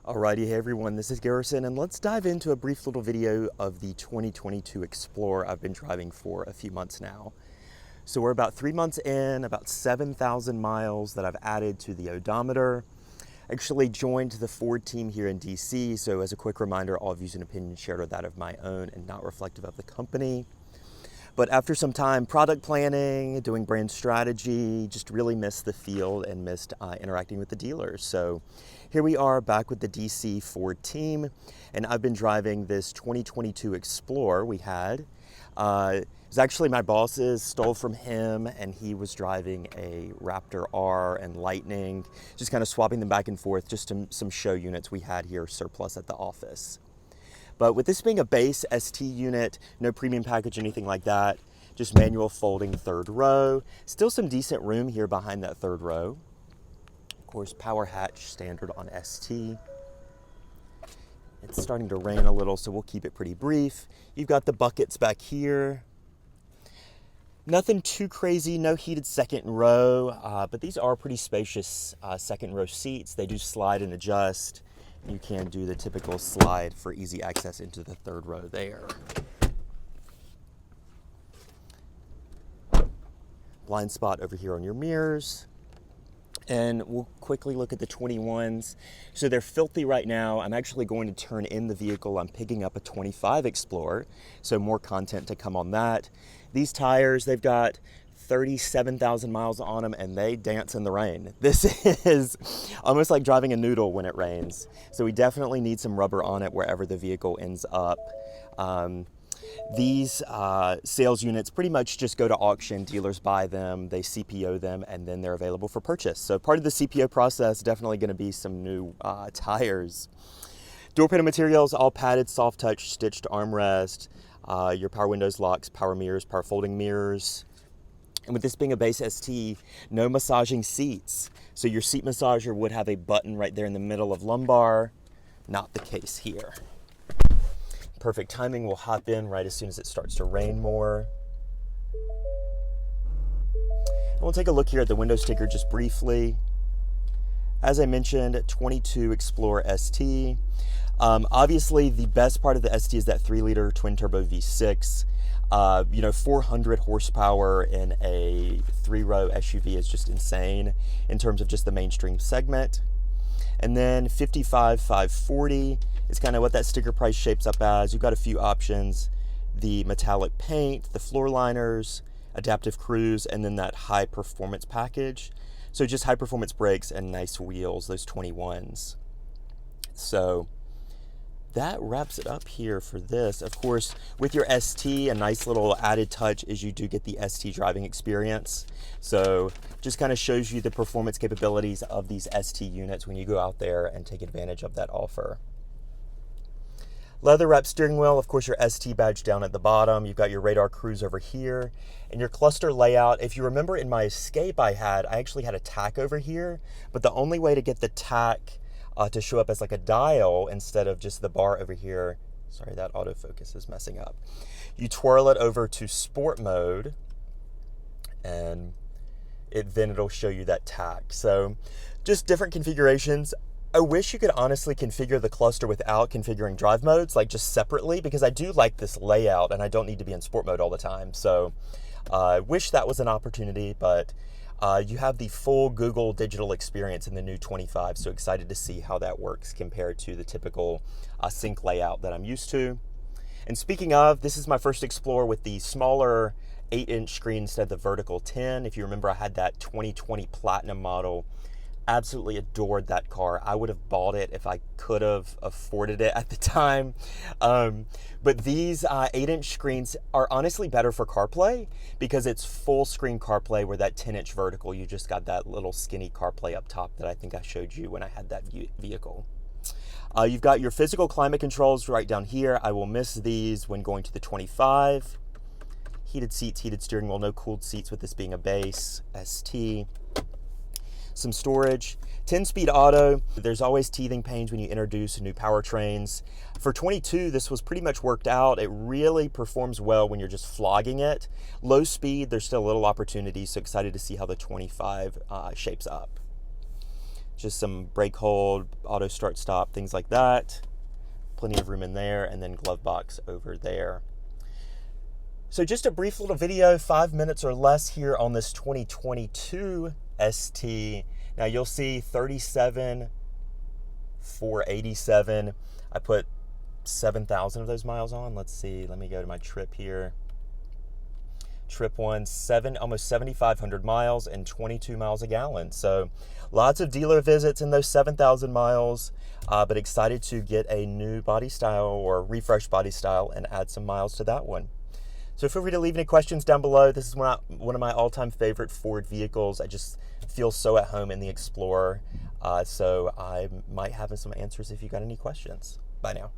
Alrighty, hey everyone, this is Garrison, and let's dive into a brief little video of the 2022 Explorer I've been driving for a few months now. So we're about 3 months in, about 7,000 miles that I've added to the odometer. Actually joined the Ford team here in DC, so as a quick reminder, all views and opinions shared are that of my own and not reflective of the company. But after some time product planning, doing brand strategy, just really missed the field and missed interacting with the dealers. So here we are back with the DC Ford team, and I've been driving this 2022 Explorer we had. It was actually my boss's, stole from him, and he was driving a Raptor R and Lightning, just kind of swapping them back and forth, just some show units we had here surplus at the office. But with this being a base ST unit, no premium package, anything like that, just manual folding third row. Still some decent room here behind that third row. Of course, power hatch standard on ST. It's starting to rain a little, so we'll keep it pretty brief. You've got the buckets back here. Nothing too crazy, no heated second row, but these are pretty spacious second row seats. They do slide and adjust. You can do the typical slide for easy access into the third row there. Blind spot over here on your mirrors. And we'll quickly look at the 21s. So they're filthy right now. I'm actually going to turn in the vehicle. I'm picking up a 25 Explorer, so more content to come on that. These tires, they've got 37,000 miles on them, and they dance in the rain. This is almost like driving a noodle when it rains. So we definitely need some rubber on it wherever the vehicle ends up. These sales units pretty much just go to auction, dealers buy them, they CPO them, and then they're available for purchase. So part of the CPO process, definitely gonna be some new tires. Door panel materials, all padded, soft touch, stitched armrest, your power windows, locks, power mirrors, power folding mirrors. And with this being a base ST, no massaging seats. So your seat massager would have a button right there in the middle of lumbar. Not the case here. Perfect timing, we'll hop in right as soon as it starts to rain more. And we'll take a look here at the window sticker just briefly. As I mentioned, 22 Explorer ST. Obviously, the best part of the ST is that 3-liter twin-turbo V6. 400 horsepower in a 3-row SUV is just insane in terms of just the mainstream segment. And then 55,540 is kind of what that sticker price shapes up as. You've got a few options: the metallic paint, the floor liners, adaptive cruise, and then that high performance package. So just high performance brakes and nice wheels, those 21s. So that wraps it up here for this. Of course, with your ST, a nice little added touch is you do get the ST driving experience. So just kind of shows you the performance capabilities of these ST units when you go out there and take advantage of that offer. Leather wrapped steering wheel, of course your ST badge down at the bottom. You've got your radar cruise over here. And your cluster layout, if you remember in my Escape I actually had a tack over here, but the only way to get the tack to show up as like a dial instead of just the bar over here. Sorry, that autofocus is messing up. You twirl it over to sport mode, and then it'll show you that tack. So just different configurations. I wish you could honestly configure the cluster without configuring drive modes, like just separately, because I do like this layout and I don't need to be in sport mode all the time. So I wish that was an opportunity, but you have the full Google digital experience in the new 25, so excited to see how that works compared to the typical sync layout that I'm used to. And speaking of, this is my first Explorer with the smaller 8-inch screen instead of the vertical 10. If you remember, I had that 2020 Platinum model. Absolutely adored that car. I would have bought it if I could have afforded it at the time. But these 8-inch screens are honestly better for CarPlay because it's full screen CarPlay, where that 10-inch vertical, you just got that little skinny CarPlay up top that I think I showed you when I had that vehicle. You've got your physical climate controls right down here. I will miss these when going to the 25. Heated seats, heated steering wheel, no cooled seats with this being a base ST. Some storage, 10-speed auto. There's always teething pains when you introduce new powertrains. For 22, this was pretty much worked out. It really performs well when you're just flogging it. Low speed, there's still a little opportunity, so excited to see how the 25 shapes up. Just some brake hold, auto start stop, things like that. Plenty of room in there, and then glove box over there. So just a brief little video, 5 minutes or less here on this 2022 ST. Now you'll see 37,487. I put 7,000 of those miles on. Let's see, let me go to my trip here. Trip one, almost 7,500 miles and 22 miles a gallon. So lots of dealer visits in those 7,000 miles, but excited to get a new body style or refreshed body style and add some miles to that one. So feel free to leave any questions down below. This is one of my all-time favorite Ford vehicles. I just feel so at home in the Explorer. So I might have some answers if you got any questions. Bye now.